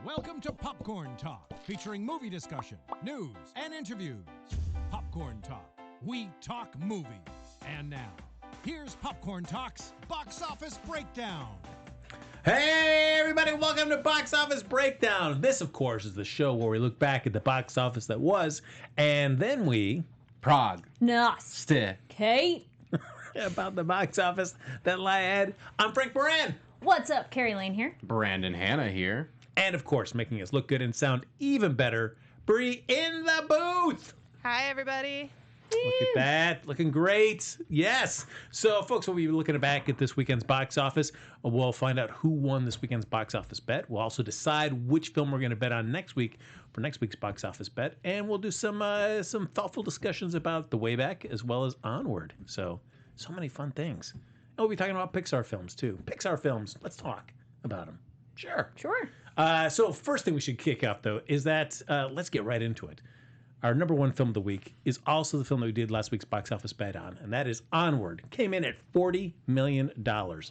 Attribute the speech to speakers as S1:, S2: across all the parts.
S1: Welcome to Popcorn Talk, featuring movie discussion, news, and interviews. Popcorn Talk. We talk movies. And now, here's Popcorn Talk's Box Office Breakdown.
S2: Hey, everybody, welcome to Box Office Breakdown. This, of course, is the show where we look back at the box office that was, and then we...
S3: Nos. Kate.
S2: about the box office that lie ahead. I'm Frank Moran.
S3: What's up? Kari Lane here.
S4: Brandon Hanna here.
S2: And, of course, making us look good and sound even better, Bri in the booth.
S5: Hi, everybody.
S2: Look at that. Looking great. Yes. So, folks, we'll be looking back at this weekend's box office. We'll find out who won this weekend's box office bet. We'll also decide which film we're going to bet on next week for next week's box office bet. And we'll do some thoughtful discussions about The Way Back as well as Onward. So many fun things. And we'll be talking about Pixar films, too. Pixar films. Let's talk about them. Sure. So first thing we should kick off, though, is that let's get right into it. Our number one film of the week is also the film that we did last week's box office bet on, and that is Onward. Came in at $40 million.
S3: So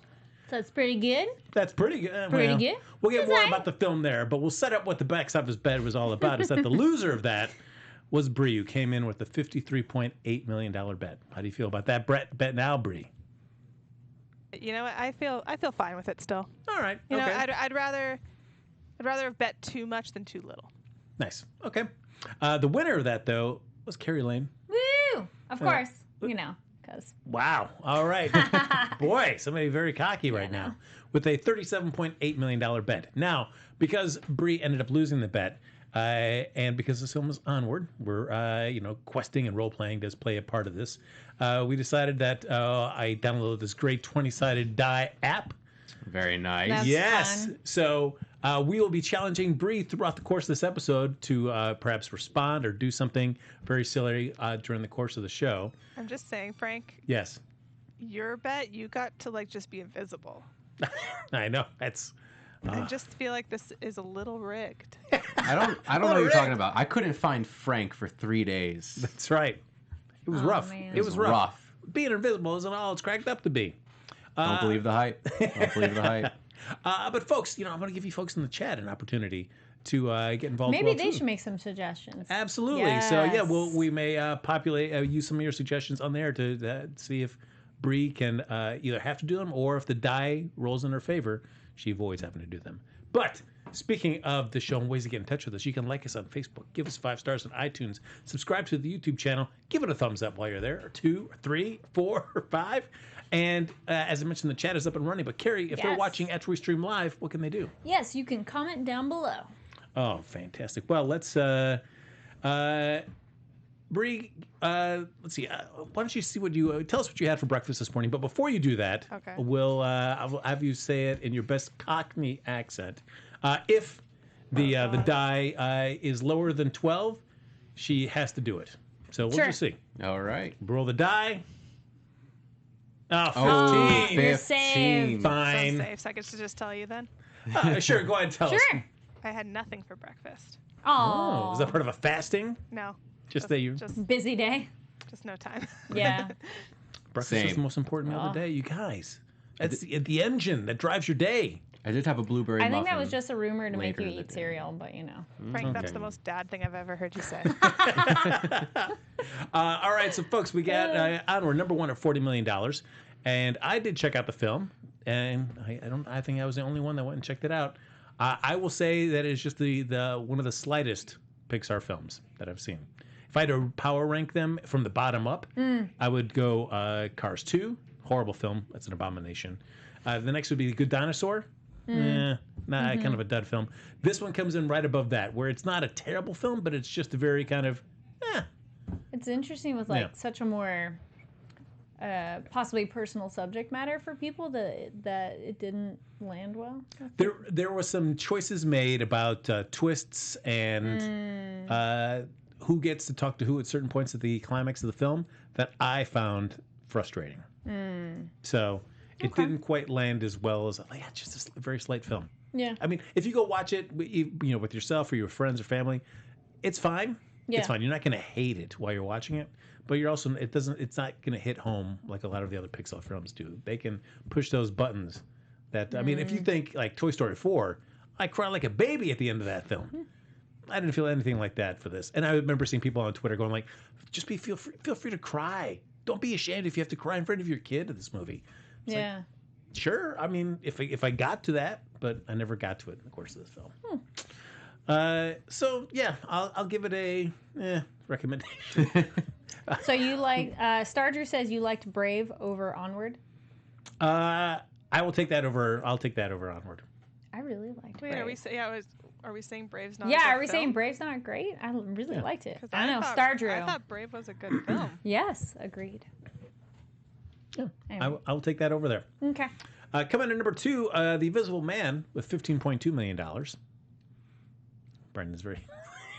S3: that's pretty good.
S2: That's pretty good.
S3: Pretty good.
S2: We'll get
S3: That's
S2: more
S3: right.
S2: about the film there, but we'll set up what the box office bet was all about. Is that the loser of that was Bri, who came in with a $53.8 million bet. How do you feel about that bet now, Bri?
S5: You know what? I feel fine with it still.
S2: All right.
S5: You know,
S2: okay.
S5: I'd rather have bet too much than too little.
S2: Nice. Okay. The winner of that, though, was Kari Lane.
S3: Woo! Of course. You know, because.
S2: Wow. All right. Boy, somebody very cocky right now with a $37.8 million bet. Now, because Bri ended up losing the bet, and because this film is Onward, we're, questing and role-playing does play a part of this. We decided that I downloaded this great 20-sided die app.
S4: Very nice.
S5: That's
S2: Yes.
S5: fun.
S2: So we will be challenging Bri throughout the course of this episode to perhaps respond or do something very silly during the course of the show.
S5: I'm just saying, Frank,
S2: Yes.
S5: your bet, you got to just be invisible.
S2: I know. That's...
S5: I just feel like this is a little rigged.
S4: I don't know what you're talking about. I couldn't find Frank for 3 days.
S2: That's right. It was rough.
S3: Man.
S2: It was rough. Being invisible isn't all it's cracked up to be.
S4: Don't believe the hype. Don't believe the hype.
S2: But folks, I'm going to give you folks in the chat an opportunity to get involved.
S3: Maybe
S2: well,
S3: they
S2: too.
S3: should make some suggestions.
S2: Absolutely.
S3: Yes.
S2: So yeah, we may use some of your suggestions on there to see if Bri can either have to do them or if the die rolls in her favor, she avoids having to do them. But speaking of the show and ways to get in touch with us, you can like us on Facebook, give us 5 stars on iTunes, subscribe to the YouTube channel, give it a thumbs up while you're there, or 2, or 3, 4, or 5. And as I mentioned, the chat is up and running. But Kari, if they're
S3: Yes.
S2: watching after we stream live, what can they do?
S3: Yes, you can comment down below.
S2: Oh, fantastic. Well, let's Bri, let's see. Why don't you see what you tell us what you had for breakfast this morning? But before you do that,
S5: Okay.
S2: I'll have you say it in your best Cockney accent. If the die is lower than 12, she has to do it. So we'll
S3: Sure.
S2: just see.
S4: All right.
S2: Roll the die. Oh, 15.
S4: Oh,
S3: you're
S4: 15.
S3: saved.
S2: Fine.
S5: So safe. So I get to just tell you then.
S2: Sure, go ahead and tell us.
S3: Sure.
S5: I had nothing for breakfast.
S2: Oh,
S3: Oh,
S2: is that part of a fasting?
S5: No.
S2: Just that you
S3: busy day.
S5: Just no time.
S3: Yeah.
S2: breakfast is
S4: Same.
S2: the most important meal of the day, you guys. That's the engine that drives your day.
S4: I did have a blueberry
S3: I think
S4: muffin.
S3: that was just a rumor to make
S4: later
S3: you
S4: in the
S3: eat
S4: day.
S3: cereal, but
S5: Frank, that's
S2: Okay.
S5: the most dad thing I've ever heard you say.
S2: All right, so folks, we got Onward number one at $40 million, and I did check out the film, and I think I was the only one that went and checked it out. I will say that it's just the one of the slightest Pixar films that I've seen. If I had to power rank them from the bottom up, I would go Cars 2, horrible film, that's an abomination. The next would be Good Dinosaur. Kind of a dud film. This one comes in right above that, where it's not a terrible film, but it's just a very kind of,
S3: it's interesting with such a more possibly personal subject matter for people that it didn't land well.
S2: There were some choices made about twists and who gets to talk to who at certain points at the climax of the film that I found frustrating. So it didn't quite land as well as it's just a very slight film.
S3: Yeah.
S2: I mean, if you go watch it, with yourself or your friends or family, it's fine.
S3: Yeah.
S2: It's fine. You're not going to hate it while you're watching it, but you're also it's not going to hit home like a lot of the other Pixar films do. They can push those buttons that I mean, if you think like Toy Story 4, I cried like a baby at the end of that film. I didn't feel anything like that for this. And I remember seeing people on Twitter going like, just feel free to cry. Don't be ashamed if you have to cry in front of your kid in this movie. It's
S3: Yeah.
S2: like, sure. I mean, if I got to that, but I never got to it in the course of the film. So yeah, I'll give it a recommendation.
S3: So you like Starger says you liked Brave over Onward.
S2: I will take that over. I'll take that over Onward.
S3: I really liked
S5: Wait,
S3: Brave.
S5: are we saying Brave's not?
S3: Yeah,
S5: a good
S3: are we
S5: film?
S3: saying Brave's not great? I really liked it.
S5: 'Cause
S3: I don't know.
S5: thought-
S3: Star Drew.
S5: I thought Brave was a good film.
S3: Yes, agreed.
S2: Yeah,
S3: Anyway.
S2: I will take that over there.
S3: Okay.
S2: Coming in number 2, The Invisible Man with $15.2 million. Brendan's very,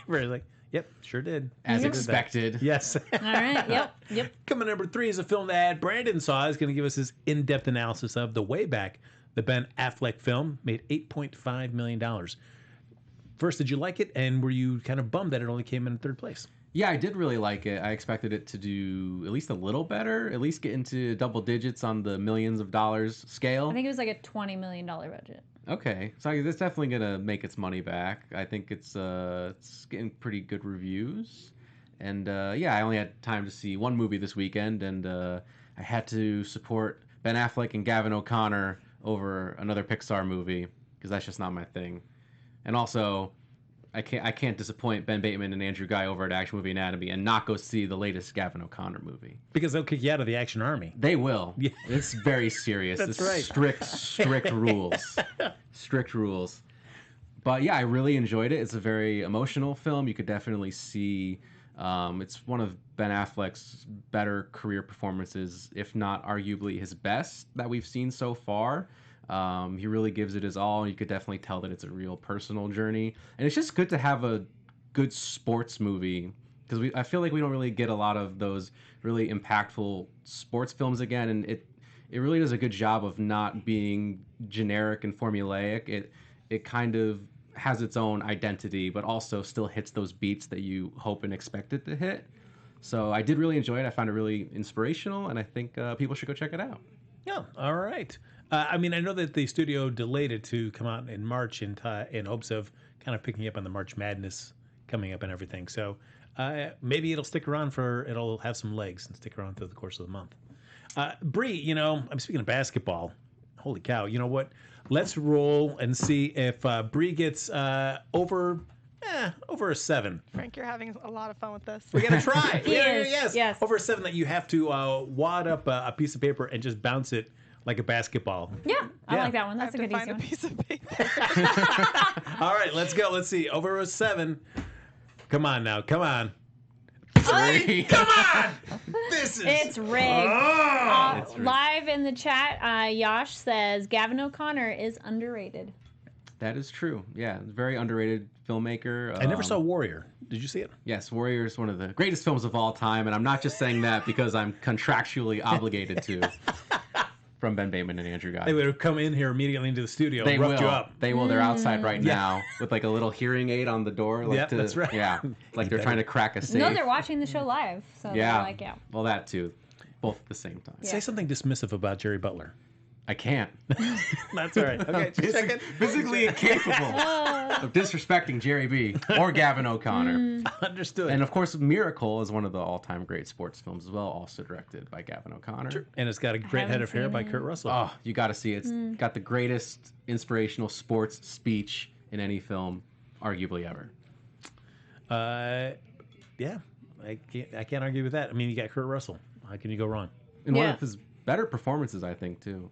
S2: very like, yep, sure did.
S4: As
S2: Sure did that.
S4: expected.
S2: Yes.
S3: All right. Yep.
S2: Coming in number 3 is a film that Brandon saw. Is going to give us his in-depth analysis of The Way Back, the Ben Affleck film, made $8.5 million. First, did you like it? And were you kind of bummed that it only came in third place?
S4: Yeah, I did really like it. I expected it to do at least a little better, at least get into double digits on the millions of dollars scale.
S3: I think it was like a $20 million budget.
S4: Okay, so it's definitely gonna make its money back. I think it's getting pretty good reviews, and I only had time to see one movie this weekend, and I had to support Ben Affleck and Gavin O'Connor over another Pixar movie because that's just not my thing. And also, I can't disappoint Ben Bateman and Andrew Guy over at Action Movie Anatomy and not go see the latest Gavin O'Connor movie.
S2: Because they'll kick you out of the Action Army.
S4: They will.
S2: Yeah.
S4: It's very serious.
S2: That's
S4: It's
S2: right.
S4: Strict rules. Strict rules. But yeah, I really enjoyed it. It's a very emotional film. You could definitely see it's one of Ben Affleck's better career performances, if not arguably his best that we've seen so far. He really gives it his all. You could definitely tell that it's a real personal journey. And it's just good to have a good sports movie because I feel like we don't really get a lot of those really impactful sports films again. And it really does a good job of not being generic and formulaic. It kind of has its own identity, but also still hits those beats that you hope and expect it to hit. So I did really enjoy it. I found it really inspirational, and I think people should go check it out.
S2: Yeah, all right. I mean, I know that the studio delayed it to come out in March in hopes of kind of picking up on the March Madness coming up and everything. So maybe it'll stick around it'll have some legs and stick around through the course of the month. Bree, I'm speaking of basketball. Holy cow. You know what? Let's roll and see if Bree gets over a 7.
S5: Frank, you're having a lot of fun with this.
S2: We're going to try.
S3: Yes.
S2: Over a 7 that you have to wad up a piece of paper and just bounce it like a basketball.
S3: Yeah, I
S2: Yeah.
S3: like that one.
S5: I
S3: That's
S5: have
S3: a
S5: to
S3: good
S5: find
S3: easy
S5: a
S3: one.
S5: piece of paper.
S2: All right, let's go. Let's see. Over a 7. Come on now. Come on.
S4: 3.
S2: Come on. This is.
S3: It's rigged.
S2: Oh!
S4: It's rigged.
S3: Live in the chat, Yash says Gavin O'Connor is underrated.
S4: That is true. Yeah, very underrated filmmaker.
S2: I never saw Warrior. Did you see it?
S4: Yes, Warrior is one of the greatest films of all time, and I'm not just saying that because I'm contractually obligated to. From Ben Bateman and Andrew Guy.
S2: They would have come in here immediately into the studio
S4: They
S2: and roughed
S4: will.
S2: you up.
S4: They will. They're outside right
S2: Yeah.
S4: now with like a little hearing aid on the door. Like
S2: Yep, that's right.
S4: Yeah, like
S2: You
S4: they're
S2: better-
S4: trying to crack a safe.
S3: No, they're watching the show live, so
S4: Yeah.
S3: they're like, yeah.
S4: Well, that too. Both at the same time.
S3: Yeah.
S2: Say something dismissive about Jerry Butler.
S4: I can't.
S2: That's all right. Okay, just a second.
S4: Physically incapable of disrespecting Jerry B. or Gavin O'Connor.
S2: Understood.
S4: And of course, Miracle is one of the all-time great sports films as well, also directed by Gavin O'Connor.
S2: And it's got a great head
S3: haven't
S2: of hair
S3: seen
S2: by
S3: it.
S2: Kurt Russell.
S4: Oh, you got to see it. It's got the greatest inspirational sports speech in any film, arguably ever.
S2: Yeah, I can't argue with that. I mean, you got Kurt Russell. How can you go wrong?
S4: And one
S3: Yeah.
S4: of his better performances, I think, too.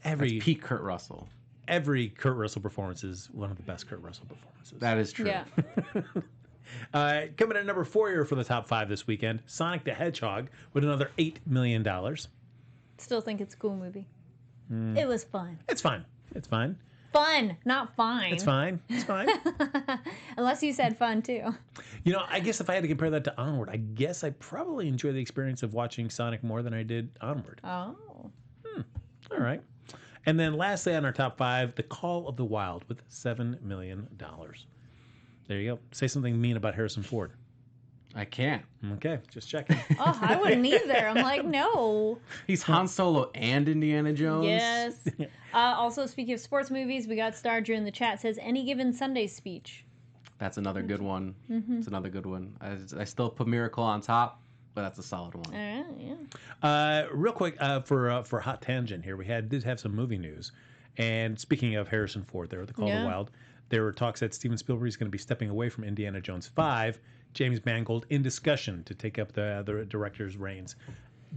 S2: Every
S4: That's peak Kurt Russell.
S2: every Kurt Russell performance is one of the best Kurt Russell performances.
S4: That is true.
S3: Yeah.
S2: Coming in at number 4 here for the top 5 this weekend, Sonic the Hedgehog with another $8 million.
S3: Still think it's a cool movie. It was fun.
S2: It's fine. It's fine.
S3: Fun, not fine.
S2: It's fine. It's fine.
S3: Unless you said fun too.
S2: I guess if I had to compare that to Onward, I guess I probably enjoy the experience of watching Sonic more than I did Onward.
S3: Oh.
S2: All right. And then lastly on our top 5, The Call of the Wild with $7 million. There you go. Say something mean about Harrison Ford.
S4: I can't.
S2: Okay, just checking.
S3: Oh, I wouldn't either. I'm like, no.
S4: He's Han Solo and Indiana Jones.
S3: Yes. Also, speaking of sports movies, we got Star Drew in the chat says Any Given Sunday speech.
S4: That's another good one. It's another good one. I still put Miracle on top, but that's a solid one.
S3: All right, yeah.
S2: Real quick, for hot tangent here, we did have some movie news. And speaking of Harrison Ford there, The Call of the Wild, there were talks that Steven Spielberg is going to be stepping away from Indiana Jones 5. James Mangold in discussion to take up the director's reins.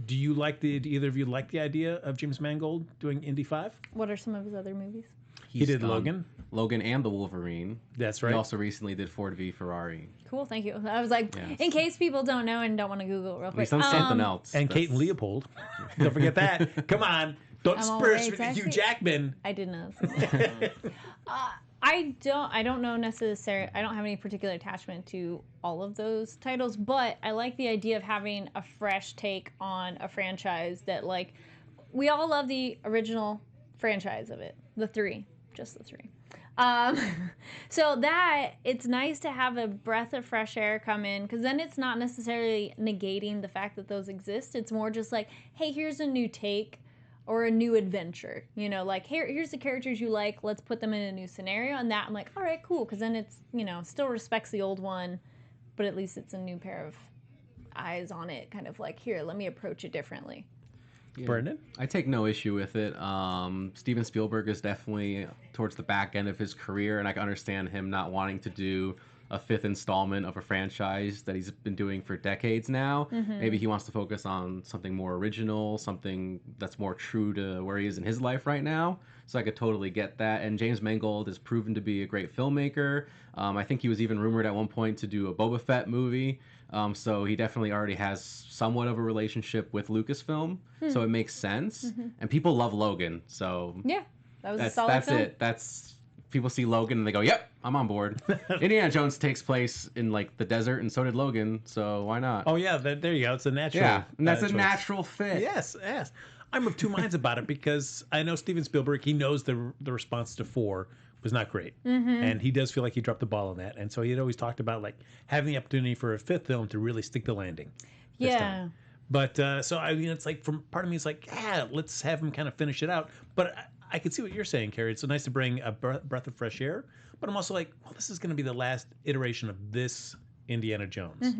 S2: Do either of you like the idea of James Mangold doing Indy 5?
S3: What are some of his other movies?
S2: He did Logan.
S4: Logan and the Wolverine.
S2: That's right.
S4: He also recently did Ford v Ferrari.
S3: Cool, thank you. I was like, in case people don't know and don't want to Google it real quick.
S4: He's done something else.
S2: And Kate and Leopold. Don't forget that. Come on. Don't spurge with Hugh Jackman.
S3: I did know. I don't know necessarily. I don't have any particular attachment to all of those titles, but I like the idea of having a fresh take on a franchise that, like, we all love the original franchise of it, just the three. So that it's nice to have a breath of fresh air come in, because then it's not necessarily negating the fact that those exist. It's more just like, hey, here's a new take. Or a new adventure, like here's the characters you like. Let's put them in a new scenario, and that I'm like, all right, cool, because then it's still respects the old one, but at least it's a new pair of eyes on it. Kind of like, here, let me approach it differently.
S4: Yeah.
S2: Brendan?
S4: I take no issue with it. Steven Spielberg is definitely towards the back end of his career, and I can understand him not wanting to do a fifth installment of a franchise that he's been doing for decades now. Maybe he wants to focus on something more original, something that's more true to where he is in his life right now. So I could totally get that. And James Mangold has proven to be a great filmmaker. I think he was even rumored at one point to do a Boba Fett movie. So he definitely already has somewhat of a relationship with Lucasfilm. So it makes sense. And people love Logan. So
S3: yeah, that was a solid film.
S4: That's people see Logan and they go, yep, I'm on board. Indiana Jones takes place in like the desert, and so did Logan, so why not?
S2: Oh yeah, there you go. It's a natural.
S4: Yeah, and that's a
S2: choice.
S4: natural fit.
S2: Yes. I'm of two minds about it, because I know Steven Spielberg. He knows the response to 4 was not great, and he does feel like he dropped the ball on that. And so he had always talked about like having the opportunity for a 5th film to really stick the landing. This time. But so I mean, it's like, from part of me, it's like, yeah, let's have him kind of finish it out. But I can see what you're saying, Kari. It's so nice to bring a breath of fresh air. But I'm also like, well, this is going to be the last iteration of this Indiana Jones.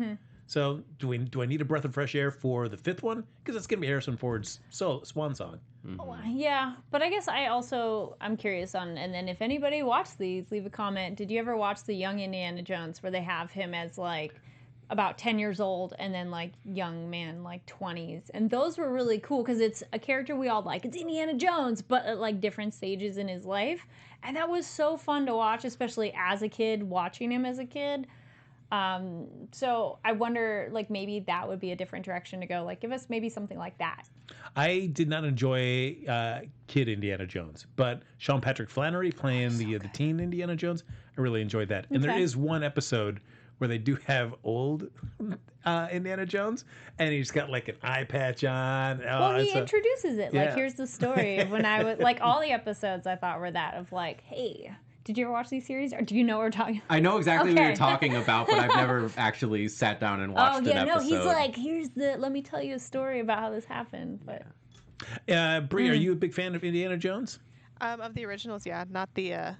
S2: So do I need a breath of fresh air for the 5th one? Because it's going to be Harrison Ford's swan song.
S3: Yeah, but I guess I'm curious on, and then if anybody watched these, leave a comment. Did you ever watch the Young Indiana Jones, where they have him as like about 10 years old, and then like young man, like 20s? And those were really cool, because it's a character we all like. It's Indiana Jones, but at like different stages in his life. And that was so fun to watch, especially as a kid, watching him as a kid. So I wonder, like, maybe that would be a different direction to go. Like, give us maybe something like that.
S2: I did not enjoy Kid Indiana Jones, but Sean Patrick Flannery playing the teen Indiana Jones, I really enjoyed that. And there is one episode where they do have old Indiana Jones, and he's got like an eye patch on.
S3: Well, he introduces it. Like, here's the story of when I was like, all the episodes I thought were that of like, hey, did you ever watch these series, or do you know what we're talking about?
S4: I know exactly what you're talking about, but I've never actually sat down and watched an episode.
S3: No, he's like, let me tell you a story about how this happened. But
S2: Brie, are you a big fan of Indiana Jones?
S5: Of the originals, yeah, not the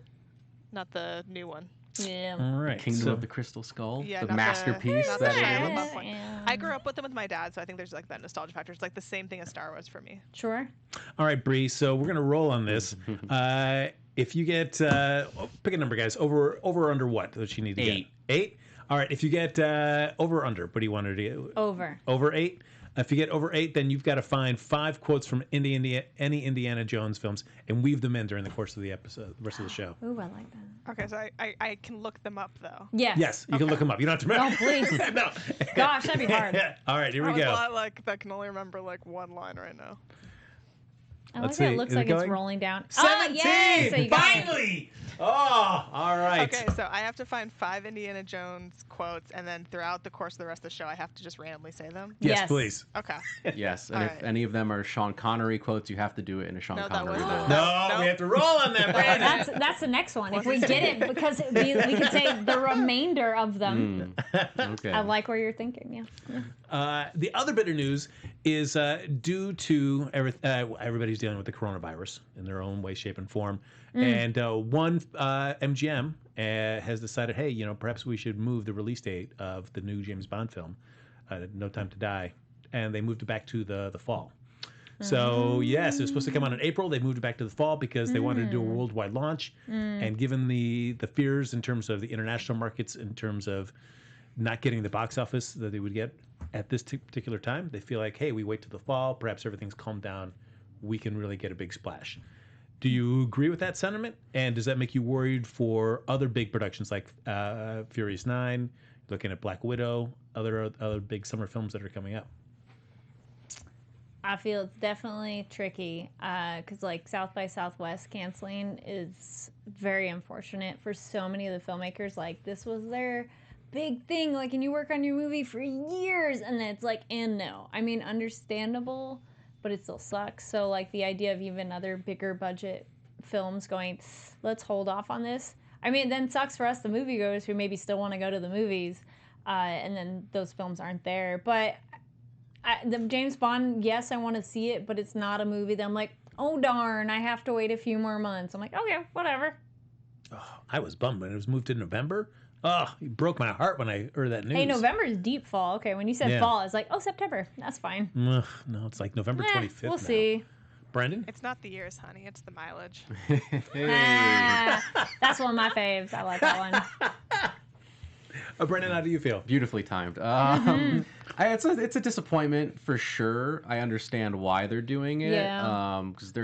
S5: new one.
S3: Yeah.
S2: All right.
S4: Kingdom of the Crystal Skull,
S5: Yeah,
S4: the masterpiece
S5: not
S4: that
S5: the
S4: is.
S5: Shia LaBeouf one. I grew up with them with my dad, so I think there's like that nostalgia factor. It's like the same thing as Star Wars for me.
S3: Sure.
S2: All right, Bree. So we're gonna roll on this. If you get pick a number, guys. Over or under what does she need to
S4: 8.
S2: get? 8. All right. If you get over or under, what do you want her to get? Over 8. If you get over 8, then you've got to find 5 quotes from any Indiana Jones films and weave them in during the course of the episode, the rest of the show.
S3: Ooh, I like that.
S5: Okay, so I can look them up though.
S3: Yeah.
S2: Yes, you can look them up. You don't have to remember.
S3: Oh, please.
S2: No.
S3: Gosh, that'd be hard.
S2: All right, here we
S5: I was
S2: go.
S5: a lot like that. Can only remember like one line right now.
S3: I
S2: Let's
S3: like it.
S2: see.
S3: It looks
S2: Is it
S3: like it's
S2: going?
S3: rolling down.
S2: 17!
S3: Yay! So you got it.
S2: Finally! Oh, all right.
S5: Okay, so I have to find 5 Indiana Jones quotes, and then throughout the course of the rest of the show, I have to just randomly say them.
S2: Yes,
S3: Yes.
S2: please.
S5: Okay.
S4: Yes, and
S5: All
S4: if
S5: right.
S4: any of them are Sean Connery quotes, you have to do it in a Sean
S5: No, that
S4: Connery
S5: wasn't
S4: voice.
S5: it.
S2: No,
S5: Nope.
S2: we have to roll on that, Brandon.
S3: That's the next one. If we get it, because we could say the remainder of them.
S4: Okay.
S3: I like where you're thinking. Yeah.
S2: The other bit of news is due to everybody's dealing with the coronavirus in their own way, shape, and form. And one MGM has decided, hey, perhaps we should move the release date of the new James Bond film, No Time to Die, and they moved it back to the fall. So yes, it was supposed to come out in April. They moved it back to the fall because they wanted to do a worldwide launch. And given the fears in terms of the international markets, in terms of not getting the box office that they would get at this particular time, they feel like, hey, we wait till the fall. Perhaps everything's calmed down. We can really get a big splash. Do you agree with that sentiment? And does that make you worried for other big productions like Furious 9, looking at Black Widow, other big summer films that are coming up?
S3: I feel it's definitely tricky because like South by Southwest canceling is very unfortunate for so many of the filmmakers. Like this was their big thing. Like, and you work on your movie for years, and then it's like, and no. I mean, understandable, but it still sucks. So like the idea of even other bigger budget films going, let's hold off on this. I mean, it then sucks for us, the moviegoers, who maybe still want to go to the movies, and then those films aren't there. But the James Bond, yes, I want to see it, but it's not a movie that I'm like, oh darn, I have to wait a few more months. I'm like, okay, whatever.
S2: Oh, I was bummed when it was moved to November. Oh, it broke my heart when I heard that news.
S3: Hey, November is deep fall. Okay, when you said
S2: Yeah.
S3: fall, I was like, oh, September. That's fine.
S2: Ugh, no, it's like November 25th
S3: We'll
S2: now.
S3: see.
S2: Brendan?
S5: It's not the years, honey. It's the mileage.
S3: That's one of my faves. I like that one.
S2: Brendan, how do you feel?
S4: Beautifully timed. It's a disappointment for sure. I understand why they're doing it.
S3: Yeah.
S4: Because they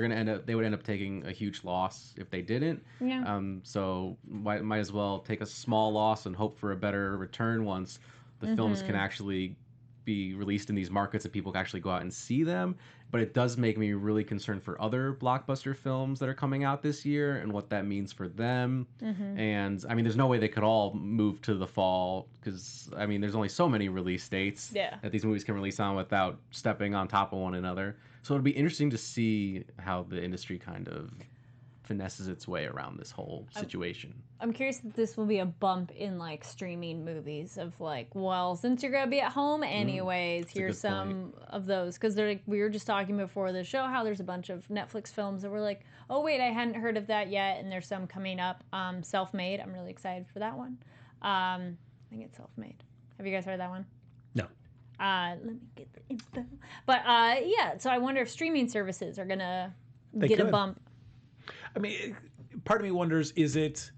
S4: would end up taking a huge loss if they didn't.
S3: Yeah.
S4: So might as well take a small loss and hope for a better return once the films can actually be released in these markets and people can actually go out and see them. But it does make me really concerned for other blockbuster films that are coming out this year and what that means for them. And I mean, there's no way they could all move to the fall because I mean, there's only so many release dates that these movies can release on without stepping on top of one another. So it'll be interesting to see how the industry kind of finesses its way around this whole situation.
S3: I'm curious if this will be a bump in like streaming movies of like, well, since you're gonna be at home anyways, here's some of those, because they're like, we were just talking before the show how there's a bunch of Netflix films that we're like, oh wait, I hadn't heard of that yet, and there's some coming up. Self-Made, I'm really excited for that one. I think it's Self-Made. Have you guys heard that one?
S2: No.
S3: Let me get the info. But yeah, so I wonder if streaming services are gonna get a bump.
S2: I mean, part of me wonders, is it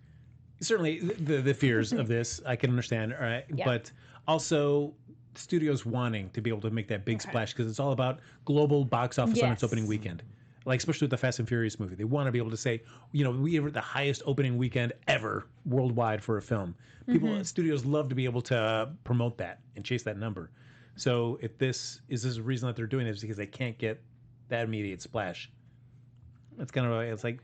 S2: certainly the fears of this, I can understand, all right?
S3: Yeah.
S2: But also studios wanting to be able to make that big splash because it's all about global box office on its opening weekend. Like, especially with the Fast and Furious movie. They want to be able to say, we have the highest opening weekend ever worldwide for a film. Studios love to be able to promote that and chase that number. So if this is a reason that they're doing this because they can't get that immediate splash. It's kind of, it's like,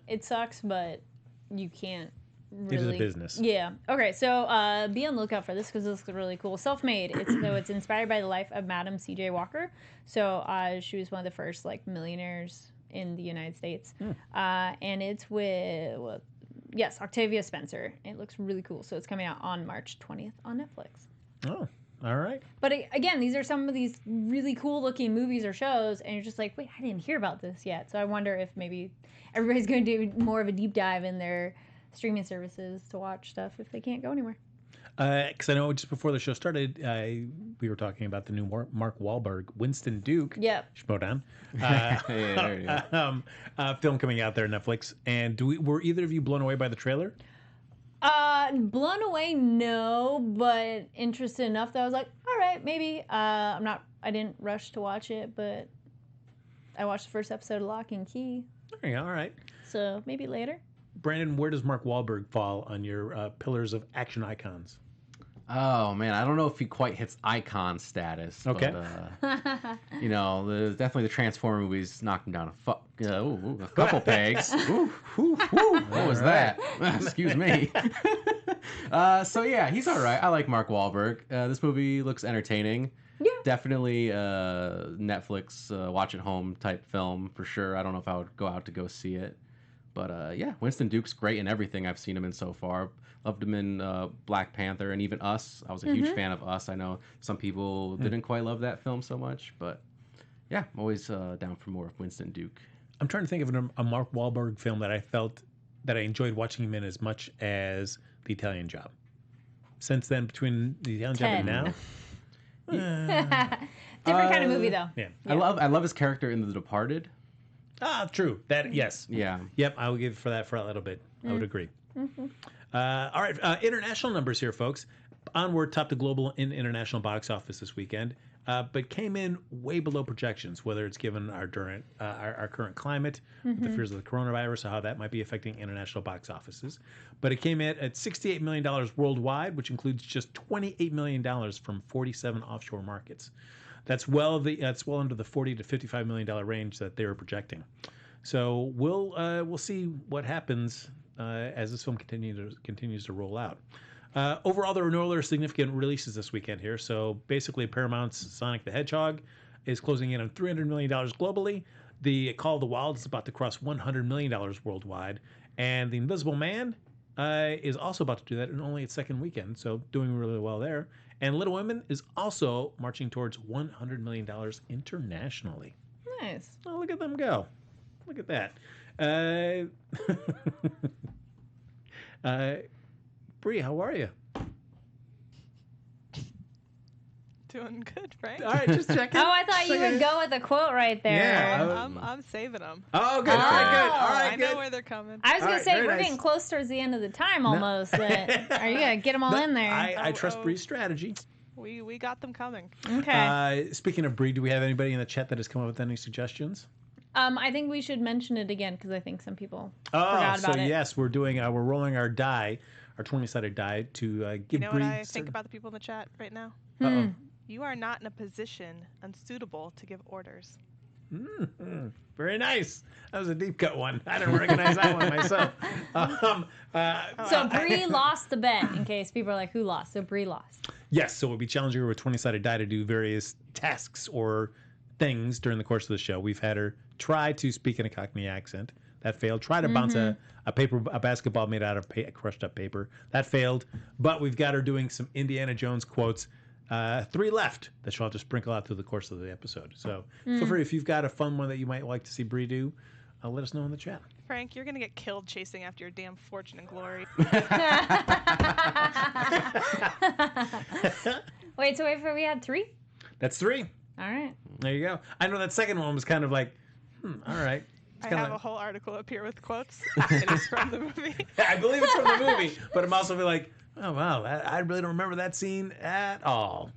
S3: It sucks, but you can't really.
S2: It is a business.
S3: Yeah. Okay, so be on the lookout for this because this is really cool. Self-Made. It's inspired by the life of Madam C.J. Walker. So she was one of the first like millionaires in the United States, and it's with Octavia Spencer. It looks really cool. So it's coming out on March 20th on Netflix.
S2: Oh. All right.
S3: But again, these are some of these really cool looking movies or shows, and you're just like, wait, I didn't hear about this yet. So I wonder if maybe everybody's going to do more of a deep dive in their streaming services to watch stuff if they can't go anywhere.
S2: Because I know just before the show started, we were talking about the new Mark Wahlberg, Winston Duke.
S3: Yep.
S2: Schmodown.
S4: There you go.
S2: Film coming out there on Netflix. And were either of you blown away by the trailer?
S3: Blown away, no, but interested enough that I was like, all right, maybe. I didn't rush to watch it, but I watched the first episode of Lock and Key.
S2: There you go. All right.
S3: So maybe later.
S2: Brandon, where does Mark Wahlberg fall on your pillars of action icons?
S4: Oh man, I don't know if he quite hits icon status.
S2: Okay.
S4: But, definitely the Transformer movies knocked him down a couple pegs. Ooh, what was that? Excuse me. So yeah, he's all right. I like Mark Wahlberg. This movie looks entertaining.
S3: Yeah.
S4: Definitely Netflix watch at home type film for sure. I don't know if I would go out to go see it. But yeah, Winston Duke's great in everything I've seen him in so far. Loved him in Black Panther and even Us. I was a huge fan of Us. I know some people didn't quite love that film so much, but yeah, I'm always down for more of Winston Duke.
S2: I'm trying to think of a Mark Wahlberg film that I felt that I enjoyed watching him in as much as The Italian Job. Since then, between The Italian Job and now...
S3: Different kind of movie, though.
S2: Yeah.
S4: I love his character in The Departed.
S2: Ah, true. That yes.
S4: Yeah.
S2: Yep. I will give it for that for a little bit. I would agree. All right. International numbers here, folks. Onward topped the global and international box office this weekend, but came in way below projections. Whether it's given our current climate, with the fears of the coronavirus, or how that might be affecting international box offices. But it came in at $68 million worldwide, which includes just $28 million from 47 offshore markets. That's well under the $40 to $55 million range that they were projecting. So we'll see what happens as this film continues to roll out. Overall, there were no other significant releases this weekend here. So basically, Paramount's Sonic the Hedgehog is closing in on $300 million globally. The Call of the Wild is about to cross $100 million worldwide, and The Invisible Man is also about to do that in only its second weekend, so doing really well there. And Little Women is also marching towards $100 million internationally.
S3: Nice.
S2: Oh, look at them go. Look at that. Bree, how are you?
S5: Doing good, Frank.
S2: All right, just checking.
S3: Oh, I thought you would go with a quote right there.
S2: Yeah,
S5: I'm saving them.
S2: Oh, good. All right, good. All right,
S5: I
S2: good.
S5: know where they're coming.
S3: I was going
S2: All
S3: to say,
S2: right,
S3: we're
S2: very
S3: getting
S2: nice.
S3: close towards the end of the time almost. But are you going to get them all in there?
S2: I trust Bree's strategy.
S5: We got them coming.
S3: Okay.
S2: Speaking of Bree, do we have anybody in the chat that has come up with any suggestions?
S3: I think we should mention it again because I think some people forgot about it.
S2: Yes, we're doing. We're rolling our die, our 20-sided die, to give
S5: You know
S2: Bree.
S5: what I think about the people in the chat right now?
S2: Uh-oh.
S5: You are not in a position unsuitable to give orders.
S2: Very nice. That was a deep cut one. I didn't recognize that one myself.
S3: So Bree lost the bet, in case people are like, who lost? So Bree lost.
S2: Yes, so we'll be challenging her with 20-sided die to do various tasks or things during the course of the show. We've had her try to speak in a Cockney accent. That failed. Try to bounce a basketball made out of crushed up paper. That failed. But we've got her doing some Indiana Jones quotes. 3 left that she'll have to sprinkle out through the course of the episode. So feel free, if you've got a fun one that you might like to see Bree do, let us know in the chat.
S5: Frank, you're going to get killed chasing after your damn fortune and glory.
S3: Wait, we had 3?
S2: That's 3.
S3: All right.
S2: There you go. I know that second one was kind of like, all right. It's
S5: I
S2: kinda
S5: have a whole article up here with quotes. It is from the movie.
S2: I believe it's from the movie, but I'm also like, oh, wow, I really don't remember that scene at all.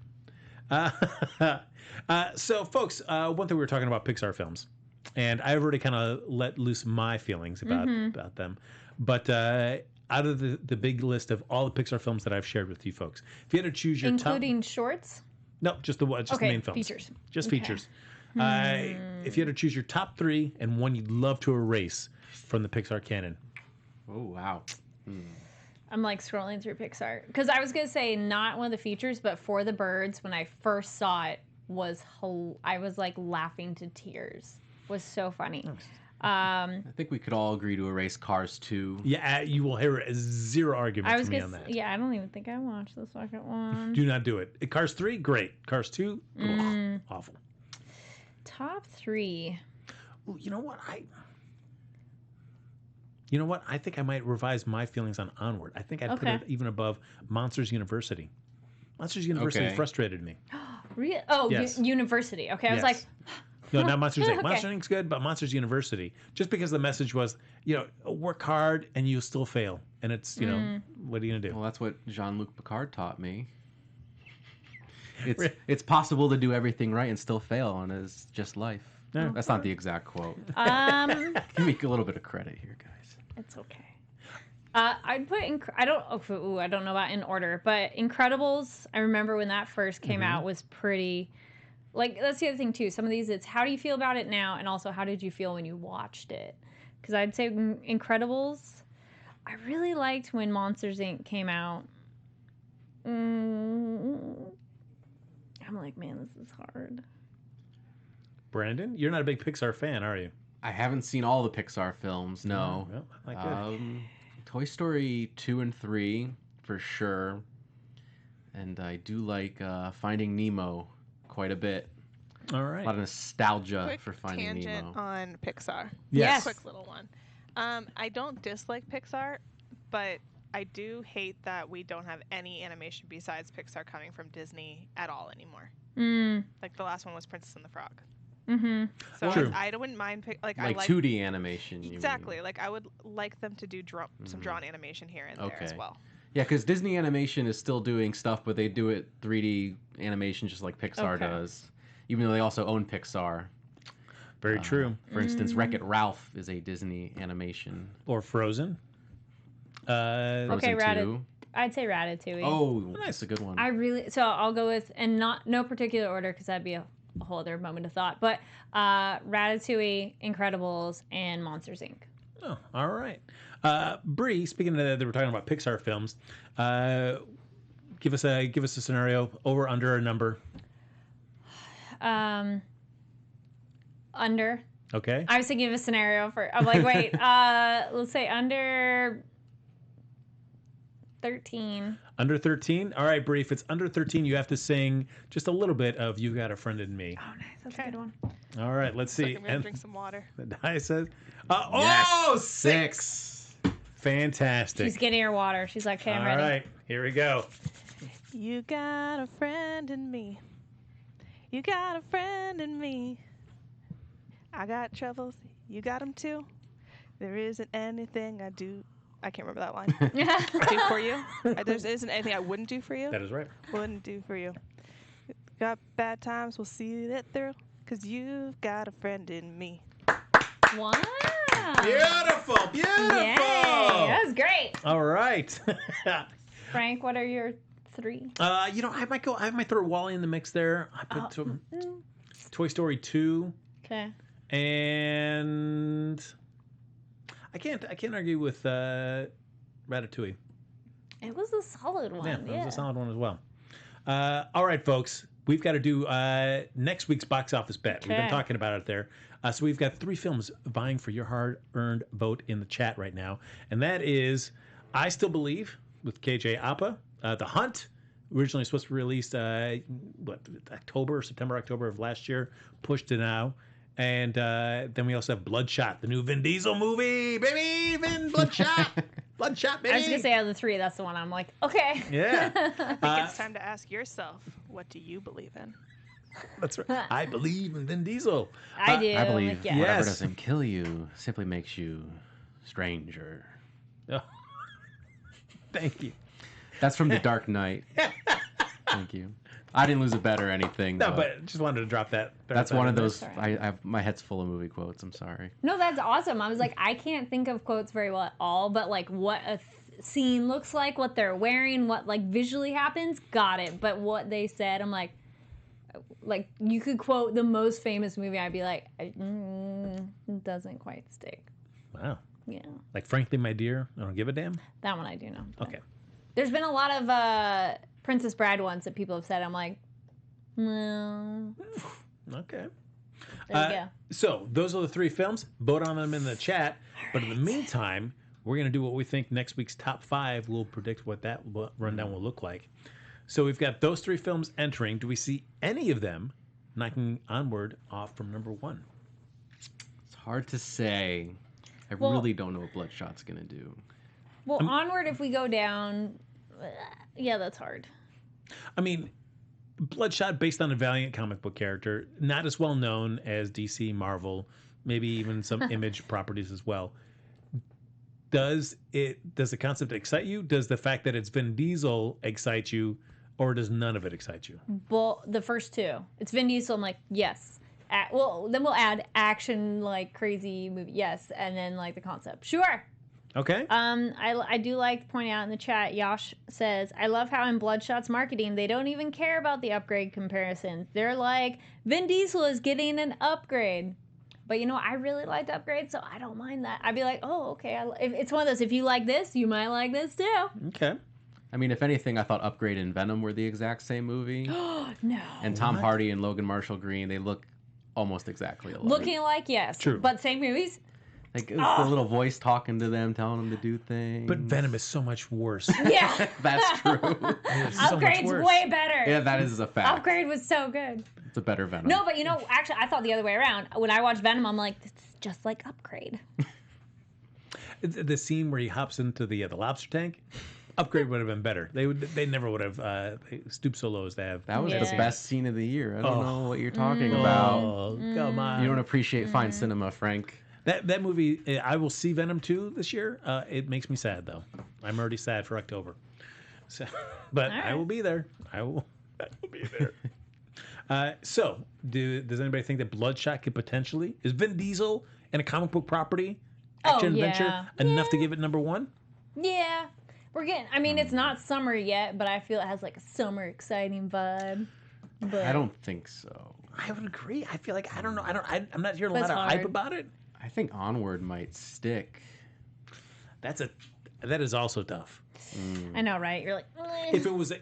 S2: So, folks, one thing we were talking about Pixar films, and I've already kind of let loose my feelings about them. But out of the big list of all the Pixar films that I've shared with you folks, if you had to choose your
S3: Including shorts?
S2: No, just the main films.
S3: Features.
S2: Just
S3: Okay.
S2: features. If you had to choose your top 3 and one you'd love to erase from the Pixar canon.
S4: Oh, wow.
S3: I'm like scrolling through Pixar. Because I was going to say not one of the features, but For the Birds, when I first saw it, I was like laughing to tears. It was so funny.
S4: I think we could all agree to erase Cars 2.
S2: Yeah, you will hear zero argument from me on that.
S3: Yeah, I don't even think I watched the second one.
S2: Do not do it. Cars 3, great. Cars 2, ugh, awful.
S3: Top 3.
S2: Ooh, you know what? I think I might revise my feelings on Onward. I think I'd put it even above Monsters University. Monsters University frustrated me.
S3: Really? Oh,
S2: Yes.
S3: University. Okay, I was like...
S2: No, not Monsters Inc.
S3: Okay.
S2: Monsters Inc.'s good, but Monsters University. Just because the message was, work hard and you'll still fail. And it's, what are you going to do?
S4: Well, that's what Jean-Luc Picard taught me. It's possible to do everything right and still fail, and it's just life.
S2: Yeah.
S4: That's not the exact quote. Give me a little bit of credit here, guys.
S3: It's okay. I'd put I don't know about in order, but Incredibles. I remember when that first came out was pretty. Like that's the other thing too. Some of these, it's how do you feel about it now, and also how did you feel when you watched it? Because I'd say Incredibles. I really liked when Monsters Inc. came out. I'm like, man, this is hard.
S2: Brandon, you're not a big Pixar fan, are you?
S4: I haven't seen all the Pixar films. No.
S2: Well, not good.
S4: Toy Story 2 and 3 for sure, and I do like Finding Nemo quite a bit.
S2: All right.
S4: A lot of nostalgia
S5: Quick
S4: for Finding
S5: tangent
S4: Nemo.
S5: on Pixar.
S2: Yes.
S5: Quick little one. I don't dislike Pixar, but I do hate that we don't have any animation besides Pixar coming from Disney at all anymore. Like the last one was Princess and the Frog. So
S2: True.
S5: I wouldn't mind I like
S4: 2D animation. You
S5: exactly.
S4: mean.
S5: Like I would like them to do some drawn animation here and there as well.
S4: Yeah, because Disney Animation is still doing stuff, but they do it 3D animation just like Pixar does. Even though they also own Pixar.
S2: Very true.
S4: For instance, Wreck-It Ralph is a Disney animation.
S2: Or Frozen.
S3: Okay,
S4: Frozen 2.
S3: I'd say Ratatouille.
S4: Oh, that's a good one.
S3: So I'll go with, and no particular order because that'd be a whole other moment of thought, but Ratatouille, Incredibles, and Monsters Inc.
S2: Oh, all right. Bree, speaking of that, we're talking about Pixar films. Give us a scenario, over, under, or number.
S3: Under.
S2: Okay.
S3: I was thinking of a scenario I'm like, wait, let's say under 13.
S2: Under 13? All right, Bree, if it's under 13, you have to sing just a little bit of You Got a Friend in Me.
S3: Oh, nice. That's a good one.
S2: All right, let's see.
S5: I'm gonna drink some water.
S2: The die says,
S4: Yes.
S2: 6. Fantastic.
S3: She's getting her water. She's like, okay, I'm ready.
S2: All right, here we go.
S5: You got a friend in me. You got a friend in me. I got troubles. You got them too. There isn't anything I do. I can't remember that line. Do for you. There isn't anything I wouldn't do for you.
S2: That is right.
S5: Wouldn't do for you. Got bad times. We'll see that through. Because you've got a friend in me.
S3: Wow.
S2: Beautiful, beautiful.
S3: Yay. That was great.
S2: All right.
S3: Frank, what are your 3?
S2: I might throw Wally in the mix there. I put Toy Story 2.
S3: Okay.
S2: And I can't argue with Ratatouille.
S3: It was a solid one.
S2: Yeah, it was a solid one as well. All right, folks, we've got to do next week's box office bet. We've been talking about it there. So we've got 3 films vying for your hard-earned vote in the chat right now, and that is I Still Believe with KJ Appa, The Hunt, originally supposed to be released September, October of last year, pushed to now. And then we also have Bloodshot, the new Vin Diesel movie, baby, Bloodshot, Bloodshot, baby.
S3: I was gonna say out of the 3, that's the one I'm like, okay.
S2: Yeah.
S5: I think it's time to ask yourself, what do you believe in?
S2: That's right. I believe in Vin Diesel.
S3: I do.
S4: I believe
S3: yeah.
S4: whatever
S2: Yes.
S4: doesn't kill you simply makes you stranger.
S2: Oh. Thank you.
S4: That's from The Dark Knight. Thank you. I didn't lose a bet or anything.
S2: No, but just wanted to drop that.
S4: That's one of those.
S3: That's all
S4: I have my head's full of movie quotes. I'm sorry.
S3: No, that's awesome. I was like, I can't think of quotes very well at all, but like what a scene looks like, what they're wearing, what like visually happens, got it. But what they said, I'm like you could quote the most famous movie, I'd be like, it doesn't quite stick.
S2: Wow.
S3: Yeah.
S2: Like, frankly, my dear, I don't give a damn.
S3: That one I do know.
S2: Okay.
S3: There's been a lot of Princess Bride ones that people have said. I'm like, no.
S2: Okay.
S3: There you go.
S2: So those are the 3 films. Vote on them in the chat. But in the meantime, we're going to do what we think next week's top 5. We'll predict what that rundown will look like. So we've got those 3 films entering. Do we see any of them knocking Onward off from number 1?
S4: It's hard to say. I really don't know what Bloodshot's gonna do.
S3: Well, Onward, if we go down, yeah, that's hard.
S2: I mean, Bloodshot, based on a Valiant comic book character, not as well known as DC, Marvel, maybe even some Image properties as well. Does the concept excite you? Does the fact that it's Vin Diesel excite you, or does none of it excite you?
S3: Well, the first 2, it's Vin Diesel. I'm like, yes. Well, then we'll add action, like crazy movie, yes, and then like the concept, sure.
S2: Okay.
S3: I do like pointing out in the chat. Yash says, "I love how in Bloodshot's marketing they don't even care about the upgrade comparison. They're like, Vin Diesel is getting an upgrade." But I really liked Upgrade, so I don't mind that. I'd be like, oh, okay. If it's one of those, if you like this, you might like this too.
S2: Okay.
S4: I mean, if anything, I thought Upgrade and Venom were the exact same movie.
S3: No.
S4: And Tom Hardy and Logan Marshall Green, they look almost exactly alike.
S3: Looking like, yes.
S2: True.
S3: But same movies.
S4: Like, it's the little voice talking to them, telling them to do things.
S2: But Venom is so much worse.
S3: Yeah.
S4: That's true.
S2: It's so much
S3: Upgrade's
S2: worse.
S3: way better.
S4: Yeah, that is a fact.
S3: Upgrade was so good.
S4: It's a better Venom.
S3: No, but actually, I thought the other way around. When I watched Venom, I'm like, this is just like Upgrade.
S2: The scene where he hops into the lobster tank, Upgrade would have been better. They never would have stooped so low as they have.
S4: That was
S3: Yeah.
S4: the best scene of the year. I don't know what you're talking about.
S2: Oh, come on.
S4: You don't appreciate fine cinema, Frank.
S2: That movie, I will see Venom 2 this year. It makes me sad, though. I'm already sad for October. So, but
S3: All right.
S2: I will be there. I will be there. So, does anybody think that Bloodshot could potentially... Is Vin Diesel and a comic book property, action adventure, enough to give it number 1?
S3: Yeah. We're getting, it's not summer yet, but I feel it has like a summer exciting vibe. But
S4: I don't think so.
S2: I would agree. I feel like, I don't know. I'm not hearing a
S3: That's
S2: lot of hype
S3: hard.
S2: about it.
S4: I think Onward might stick.
S2: That is also tough.
S3: I know, right? You're like, eh.
S2: If it was,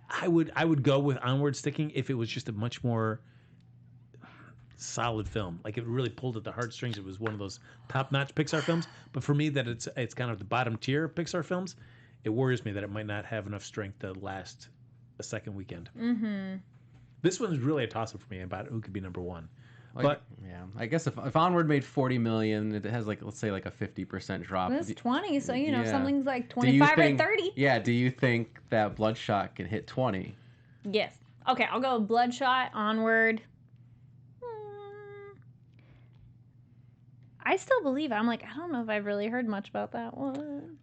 S2: I would go with Onward sticking if it was just a much more solid film. Like it really pulled at the heartstrings. It was one of those top-notch Pixar films. But for me, that it's kind of the bottom tier of Pixar films. It worries me that it might not have enough strength to last a second weekend. Mm-hmm. This one's really a toss-up for me about who could be number 1. But
S4: yeah, I guess if Onward made 40 million, it has let's say a 50% drop.
S3: It's 20, so
S4: Yeah.
S3: something's like
S4: Do you
S3: 25
S4: think-
S3: or 30.
S4: Yeah, do you think that Bloodshot can hit 20?
S3: Yes. Okay, I'll go with Bloodshot, Onward. I still believe it. I'm like, I don't know if I've really heard much about that one.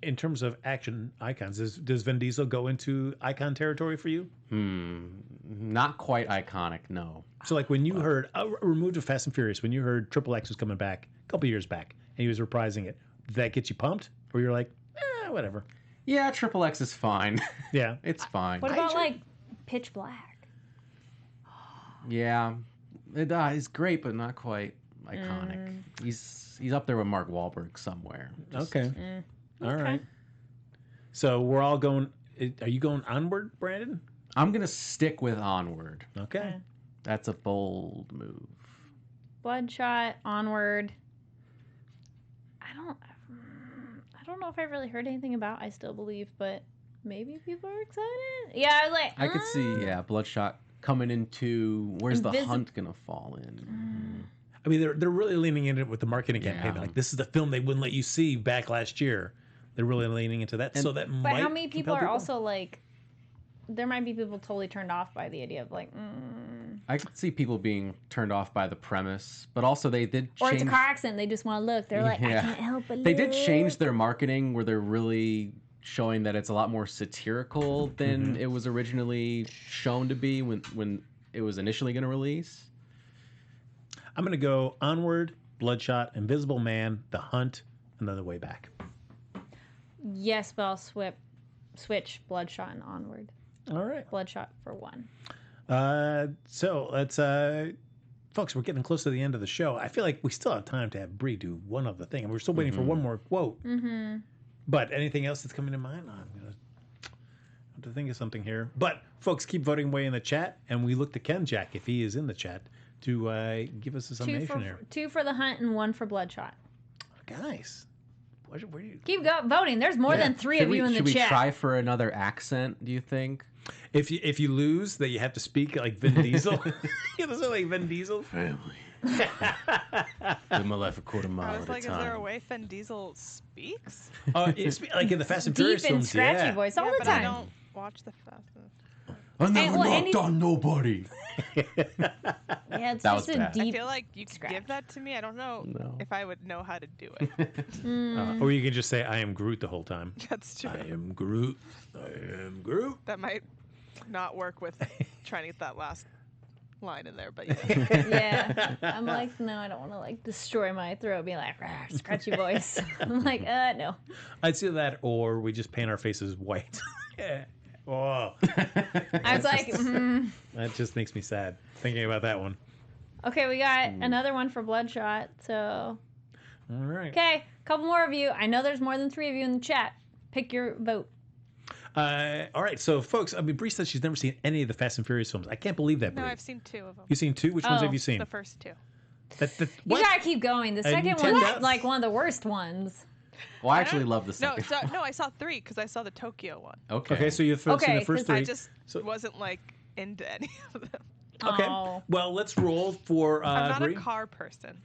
S2: in terms of action icons, does Vin Diesel go into icon territory for you?
S4: Not quite iconic, no.
S2: So like when you heard, removed of Fast and Furious, when you heard Triple X was coming back a couple years back and he was reprising it, did that get you pumped? Or you're like, whatever.
S4: Yeah, Triple X is fine.
S2: Yeah.
S4: It's fine.
S3: What about like Pitch Black?
S4: Yeah, it's great, but not quite iconic. He's up there with Mark Wahlberg somewhere.
S2: Okay. All right. So we're all going. Are you going Onward, Brandon?
S4: I'm gonna stick with Onward.
S2: Okay.
S4: That's a bold move.
S3: Bloodshot, Onward. I don't know if I really heard anything about I Still Believe, but maybe people are excited. Yeah, I was like,
S4: I could see, Bloodshot coming into where's the hunt gonna fall in?
S2: I mean, they're really leaning into it with the marketing campaign.
S4: Yeah.
S2: Like this is the film they wouldn't let you see back last year. They're really leaning into that. So that
S3: But
S2: might
S3: how many people
S2: compel
S3: are also like, there might be people totally turned off by the idea of like,
S4: I could see people being turned off by the premise, but also they did change.
S3: or it's a car accident. They just want to look. They're like, I
S4: Yeah.
S3: can't help but
S4: They
S3: look.
S4: did change their marketing where they're really showing that it's a lot more satirical than it was originally shown to be when it was initially going to release.
S2: I'm going to go Onward, Bloodshot, Invisible Man, The Hunt, and then The Way Back.
S3: Yes, but I'll switch Bloodshot and Onward.
S2: All right.
S3: Bloodshot for 1.
S2: So let's, folks, we're getting close to the end of the show. I feel like we still have time to have Bree do one other thing, and we're still waiting for one more quote. Mm-hmm. But anything else that's coming to mind? I'm going to have to think of something here. But folks, keep voting away in the chat, and we look to Ken Jack, if he is in the chat, to give us a summation here.
S3: 2 for The Hunt and 1 for Bloodshot.
S2: Guys, where do you...
S3: Keep voting. There's more than 3 of you in the
S4: should
S3: chat.
S4: we try for another accent, do you think?
S2: If you lose, that you have to speak like Vin Diesel. You have to say like Vin Diesel.
S4: Family. Live my life a quarter mile
S5: I
S4: at
S5: was
S4: a
S5: like, is
S4: time.
S5: there a way Vin Diesel speaks?
S2: It's like in the Fast and
S3: Deep
S2: Furious
S3: and
S2: films.
S3: scratchy
S2: Yeah.
S3: voice all
S5: yeah,
S3: the
S5: but
S3: time.
S5: I don't watch the Fast and
S4: I never
S3: well,
S4: knocked on nobody.
S3: Yeah, it's
S4: That
S3: just
S4: was
S3: a
S4: bad.
S5: I
S3: deep.
S5: feel like you could
S3: scratch.
S5: give that to me. I don't know
S4: No.
S5: if I would know how to do it.
S2: Or you can just say, I am Groot the whole time.
S5: That's true.
S2: I am Groot. I am Groot.
S5: That might not work with trying to get that last line in there, but
S3: Yeah. I'm like, no, I don't want to like destroy my throat, be like, "Rah," scratchy voice. I'm like, no.
S2: I'd see that, or we just paint our faces white. Yeah. Oh,
S3: I was like,
S2: that just makes me sad thinking about that one.
S3: okay, we got another one for Bloodshot. So,
S2: All right.
S3: okay, a couple more of you. I know there's more than 3 of you in the chat. Pick your vote.
S2: All right, so folks, I mean, Bree says she's never seen any of the Fast and Furious films. I can't believe that, Bree.
S5: no, I've seen 2 of them.
S2: You've seen 2? Which ones
S3: Oh,
S2: have you seen?
S5: The first 2.
S3: You
S2: What?
S3: gotta keep going. The second
S2: ten
S3: one's
S2: does.
S3: like one of the worst ones.
S4: Well, I actually love the
S5: No,
S4: second.
S5: I saw 3 because I saw the Tokyo one.
S4: Okay.
S2: Okay, so you've seen
S3: Okay,
S2: the first
S3: 'cause
S2: 3.
S5: I just
S2: So-
S5: wasn't like into any of them.
S2: Okay.
S3: Oh.
S2: Well, let's roll for
S5: I'm not
S2: Bree.
S5: a car person.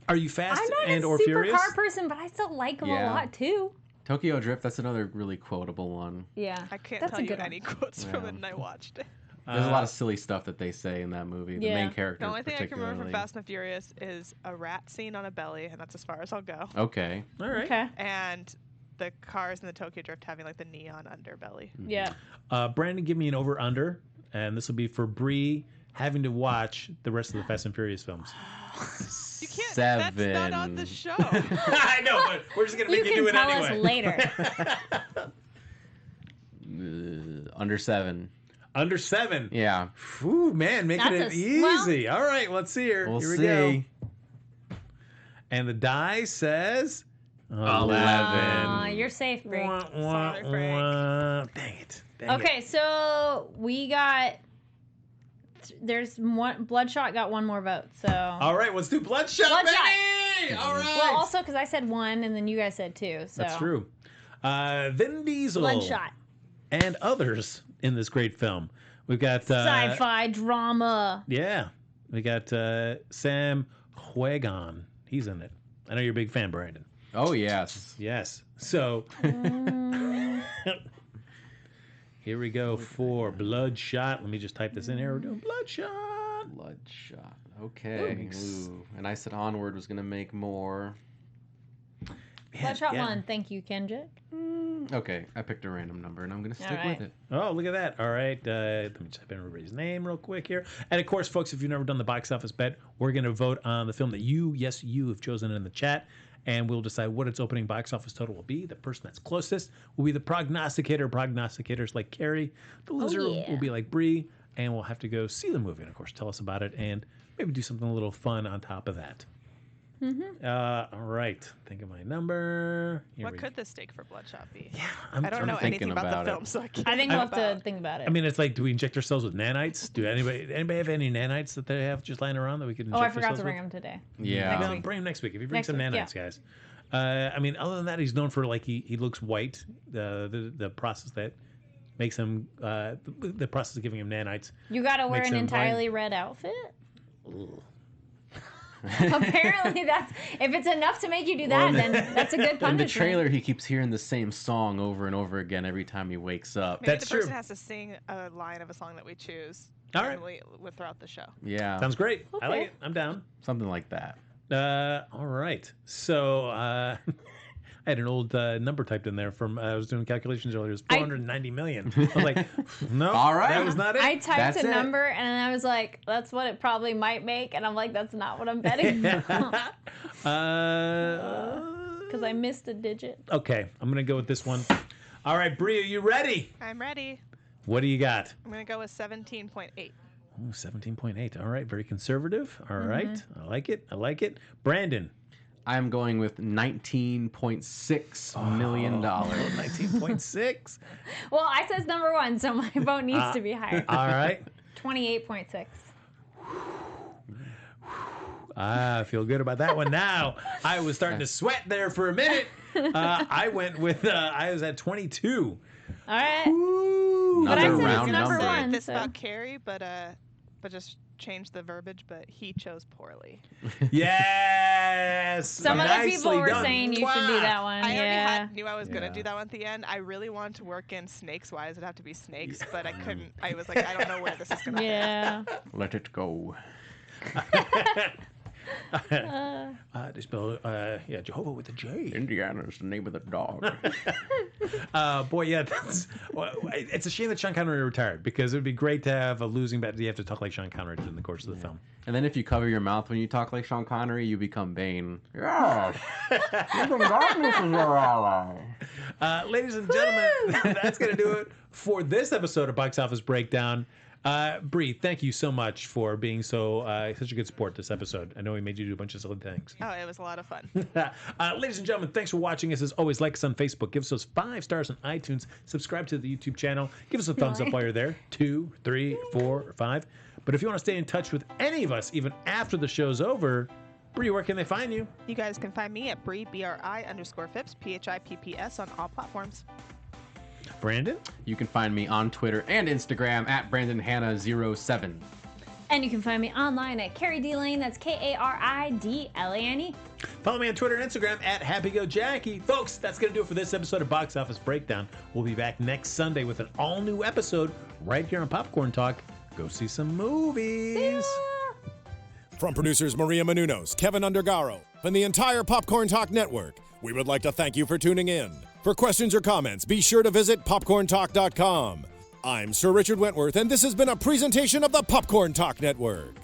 S2: Are you fast
S3: I'm not
S2: and
S3: a
S2: or
S3: super
S2: furious?
S3: car person, but I still like them a
S4: Yeah.
S3: lot too.
S4: Tokyo Drift, that's another really quotable one.
S3: Yeah.
S5: I can't
S3: That's
S5: tell
S3: a
S5: you
S3: good
S5: any
S3: one.
S5: quotes from
S4: Yeah.
S5: it, and I watched it.
S4: There's a lot of silly stuff that they say in that movie. The
S3: Yeah.
S4: main character,
S5: The only thing I can remember from
S4: particularly.
S5: Fast and the Furious is a rat scene on a belly, and that's as far as I'll go.
S4: Okay.
S2: All right.
S3: Okay.
S5: And the cars in the Tokyo Drift having like the neon underbelly.
S3: Yeah.
S2: Brandon, give me an over/under, and this will be for Bree having to watch the rest of the Fast and Furious films.
S5: You can't.
S4: 7.
S5: That's not on the show.
S2: I know, but we're just gonna
S3: You
S2: make you
S3: can
S2: do it
S3: tell
S2: anyway.
S3: us later.
S4: Under 7.
S2: Under 7.
S4: Yeah.
S2: Ooh, man, making
S3: That's
S2: it
S3: a- well-
S2: easy. All right, let's see here.
S4: We'll
S2: Here we
S4: see.
S2: go. And the die says
S4: 11.
S3: You're safe, Bree.
S5: Sorry, Frank.
S2: Dang it. Dang
S3: Okay, so we got. There's one. Bloodshot got one more vote. So.
S2: All right, let's do Bloodshot,
S3: Bloodshot.
S2: baby! All right.
S3: Well, also because I said 1 and then you guys said 2. So.
S2: That's true. Vin Diesel.
S3: Bloodshot.
S2: And others in this great film. We've got
S3: Sci-fi drama.
S2: Yeah, we got Sam Huegon. He's in it. I know you're a big fan, Brandon.
S4: Oh, yes.
S2: Yes. So here we go for Bloodshot. Let me just type this in here. We're doing Bloodshot.
S4: Bloodshot. Okay. Ooh. And I said Onward was going to make more.
S2: Man,
S3: Bloodshot
S2: yeah.
S3: 1. Thank you, Kenja.
S4: Okay. I picked a random number, and I'm going to stick
S3: right.
S4: with it.
S2: Oh, look at that. All right. Let me type in everybody's name real quick here. And of course, folks, if you've never done the box office bet, we're going to vote on the film that you have chosen in the chat. And we'll decide what its opening box office total will be. The person that's closest will be the prognosticator. Prognosticators like Kari. The loser
S3: yeah.
S2: will be like Bree. And we'll have to go see the movie and, of course, tell us about it and maybe do something a little fun on top of that. All right. Think of my number. Here
S5: What
S2: we
S5: could the stake for Bloodshot be?
S2: Yeah,
S5: I don't know
S4: thinking
S5: anything about
S4: about
S5: the
S4: it.
S5: film, so I can't.
S3: I think we'll have to
S5: about-
S3: think about it.
S2: I mean, it's like, do we inject ourselves with nanites? Do anybody have any nanites that they have just lying around that we could inject
S3: I forgot
S2: ourselves
S3: to bring
S2: with?
S3: them today.
S4: Yeah.
S2: No, bring him next week. If you bring
S3: Next
S2: some
S3: week,
S2: nanites, guys. I mean, other than that, he's known for like he looks white. The process that makes him the process of giving him nanites.
S3: You got to wear
S2: Makes
S3: an
S2: them
S3: entirely red outfit? Apparently, that's if it's enough to make you do that, then that's a good punishment.
S4: In the trailer, he keeps hearing the same song over and over again every time he wakes up.
S5: Maybe
S2: That's
S5: the person
S2: true.
S5: has to sing a line of a song that we choose.
S2: All right.
S5: randomly throughout the show.
S4: Yeah.
S2: Sounds great. I like
S3: Okay.
S2: it. I'm down.
S4: Something like that.
S2: All right. So I had an old number typed in there from I was doing calculations earlier. It was 490 million. I was like, no,
S4: All right.
S2: that was not it.
S3: I typed
S4: That's
S3: a
S4: it.
S3: number and I was like, that's what it probably might make. And I'm like, that's not what I'm betting. Because I missed a digit.
S2: Okay, I'm gonna go with this one. All right, Bree, are you ready?
S5: I'm ready.
S2: What do you got?
S5: I'm going to go with 17.8.
S2: Ooh, 17.8. All right, very conservative. All right, I like it. I like it. Brandon.
S4: I'm going with $19.6 million.
S2: 19.6.
S3: Well, I said number one, so my vote needs to be higher.
S2: All right.
S3: 28.6.
S2: I feel good about that one now. I was starting to sweat there for a minute. I went with, I was at 22.
S3: All right.
S2: Ooh.
S3: But I
S4: Another
S3: said it's
S4: round
S3: number
S4: number.
S3: one.
S5: This
S3: So.
S5: about Carrie, but just change the verbiage. But he chose poorly.
S2: Yes.
S3: Some other people
S2: Nicely
S3: were
S2: done.
S3: saying you should do that one.
S5: I
S3: Yeah.
S5: already knew I was gonna
S4: Yeah.
S5: do that one at the end. I really wanted to work in snakes. Why does it have to be snakes? But I couldn't. I was like, I don't know where this is gonna.
S3: Yeah.
S4: Let it go.
S2: They spell, Jehovah with a J.
S4: Indiana is the name of the dog.
S2: Boy, yeah, it's a shame that Sean Connery retired because it would be great to have a losing bet. You have to talk like Sean Connery did in the course of the film.
S4: And then if you cover your mouth when you talk like Sean Connery, you become Bane. Yes. Even darkness is your ally.
S2: Ladies and gentlemen, that's going to do it for this episode of Box Office Breakdown. Bree, thank you so much for being such a good sport this episode. I know we made you do a bunch of silly things.
S5: Oh, it was a lot of fun.
S2: Ladies and gentlemen, thanks for watching us. As always, like us on Facebook. Give us those 5 stars on iTunes. Subscribe to the YouTube channel. Give us a thumbs up while you're there. 2, 3, 4, or 5. But if you want to stay in touch with any of us, even after the show's over, Bree, where can they find you?
S5: You guys can find me at Bree, BRI_Phipps, PHIPPS on all platforms.
S2: Brandon?
S4: You can find me on Twitter and Instagram at BrandonHanna07.
S3: And you can find me online at Kari D Lane. That's KARIDLANE.
S2: Follow me on Twitter and Instagram at HappyGoJackie. Folks, that's going to do it for this episode of Box Office Breakdown. We'll be back next Sunday with an all-new episode right here on Popcorn Talk. Go see some movies.
S1: From producers Maria Menounos, Kevin Undergaro, and the entire Popcorn Talk Network, we would like to thank you for tuning in. For questions or comments, be sure to visit popcorntalk.com. I'm Sir Richard Wentworth, and this has been a presentation of the Popcorn Talk Network.